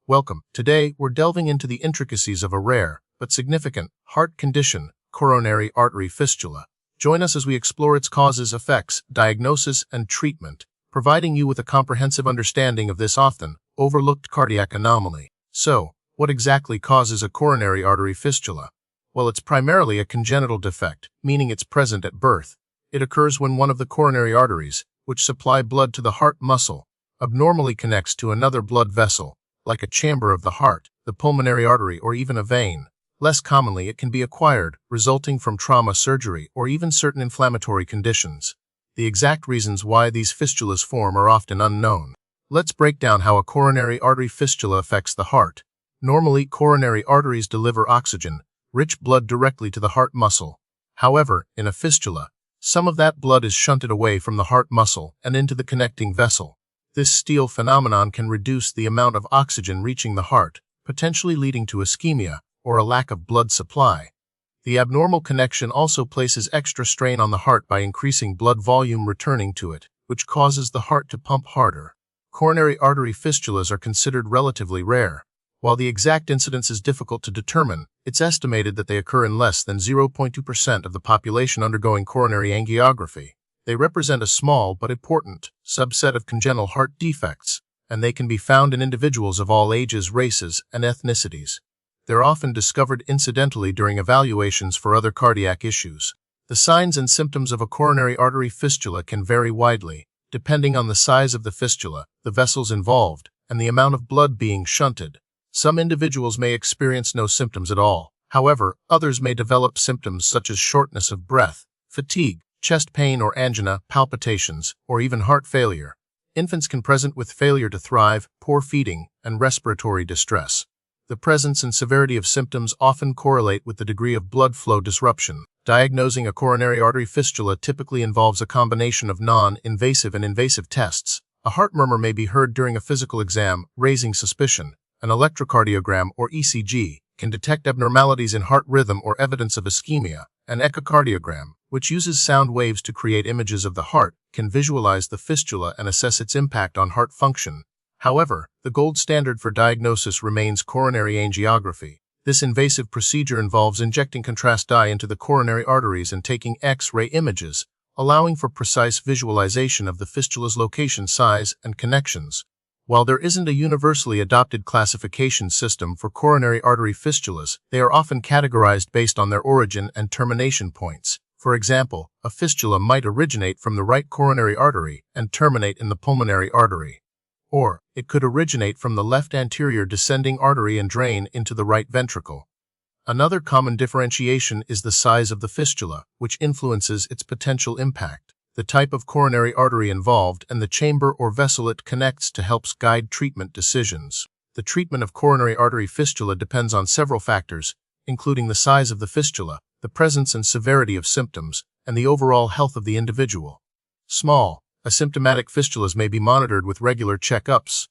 Welcome. Today, we're delving into the intricacies of a rare, but significant, heart condition, coronary artery fistula. Join us as we explore its causes, effects, diagnosis, and treatment, providing you with a comprehensive understanding of this often overlooked cardiac anomaly. So, what exactly causes a coronary artery fistula? Well, it's primarily a congenital defect, meaning it's present at birth. It occurs when one of the coronary arteries, which supply blood to the heart muscle, abnormally connects to another blood vessel, like a chamber of the heart, the pulmonary artery, or even a vein. Less commonly, it can be acquired, resulting from trauma, surgery, or even certain inflammatory conditions. The exact reasons why these fistulas form are often unknown. Let's break down how a coronary artery fistula affects the heart. Normally, coronary arteries deliver oxygen, rich blood directly to the heart muscle. However, in a fistula, some of that blood is shunted away from the heart muscle and into the connecting vessel. This steal phenomenon can reduce the amount of oxygen reaching the heart, potentially leading to ischemia or a lack of blood supply. The abnormal connection also places extra strain on the heart by increasing blood volume returning to it, which causes the heart to pump harder. Coronary artery fistulas are considered relatively rare. While the exact incidence is difficult to determine, it's estimated that they occur in less than 0.2% of the population undergoing coronary angiography. They represent a small but important subset of congenital heart defects, and they can be found in individuals of all ages, races, and ethnicities. They're often discovered incidentally during evaluations for other cardiac issues. The signs and symptoms of a coronary artery fistula can vary widely, depending on the size of the fistula, the vessels involved, and the amount of blood being shunted. Some individuals may experience no symptoms at all. However, others may develop symptoms such as shortness of breath, fatigue, chest pain or angina, palpitations, or even heart failure. Infants can present with failure to thrive, poor feeding, and respiratory distress. The presence and severity of symptoms often correlate with the degree of blood flow disruption. Diagnosing a coronary artery fistula typically involves a combination of non-invasive and invasive tests. A heart murmur may be heard during a physical exam, raising suspicion. An electrocardiogram, or ECG, can detect abnormalities in heart rhythm or evidence of ischemia. An echocardiogram, which uses sound waves to create images of the heart, can visualize the fistula and assess its impact on heart function. However, the gold standard for diagnosis remains coronary angiography. This invasive procedure involves injecting contrast dye into the coronary arteries and taking X-ray images, allowing for precise visualization of the fistula's location, size, and connections. While there isn't a universally adopted classification system for coronary artery fistulas, they are often categorized based on their origin and termination points. For example, a fistula might originate from the right coronary artery and terminate in the pulmonary artery. Or, it could originate from the left anterior descending artery and drain into the right ventricle. Another common differentiation is the size of the fistula, which influences its potential impact. The type of coronary artery involved and the chamber or vessel it connects to helps guide treatment decisions. The treatment of coronary artery fistula depends on several factors, including the size of the fistula, the presence and severity of symptoms, and the overall health of the individual. Small, asymptomatic fistulas may be monitored with regular checkups.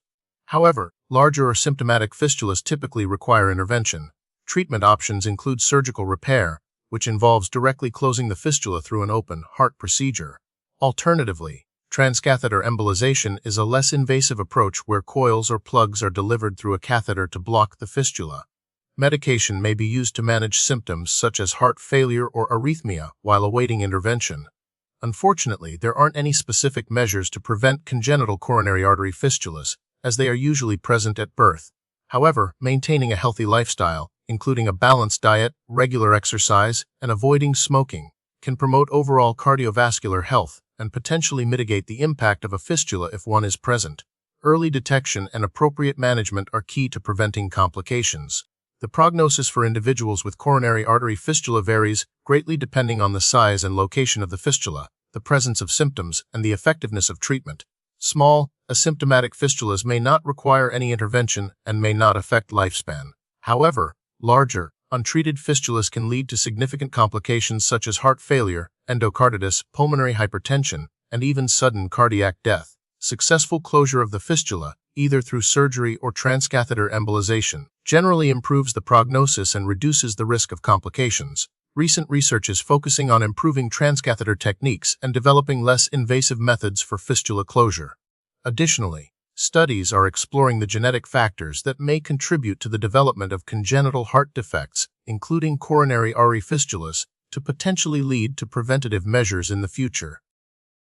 However, larger or symptomatic fistulas typically require intervention. Treatment options include surgical repair, which involves directly closing the fistula through an open heart procedure. Alternatively, transcatheter embolization is a less invasive approach where coils or plugs are delivered through a catheter to block the fistula. Medication may be used to manage symptoms such as heart failure or arrhythmia while awaiting intervention. Unfortunately, there aren't any specific measures to prevent congenital coronary artery fistulas, as they are usually present at birth. However, maintaining a healthy lifestyle, including a balanced diet, regular exercise, and avoiding smoking, can promote overall cardiovascular health and potentially mitigate the impact of a fistula if one is present. Early detection and appropriate management are key to preventing complications. The prognosis for individuals with coronary artery fistula varies greatly depending on the size and location of the fistula, the presence of symptoms, and the effectiveness of treatment. Small, asymptomatic fistulas may not require any intervention and may not affect lifespan. However, larger, untreated fistulas can lead to significant complications such as heart failure, endocarditis, pulmonary hypertension, and even sudden cardiac death. Successful closure of the fistula, either through surgery or transcatheter embolization, generally improves the prognosis and reduces the risk of complications. Recent research is focusing on improving transcatheter techniques and developing less invasive methods for fistula closure. Additionally, Studies are exploring the genetic factors that may contribute to the development of congenital heart defects, including coronary artery fistulas, to potentially lead to preventative measures in the future.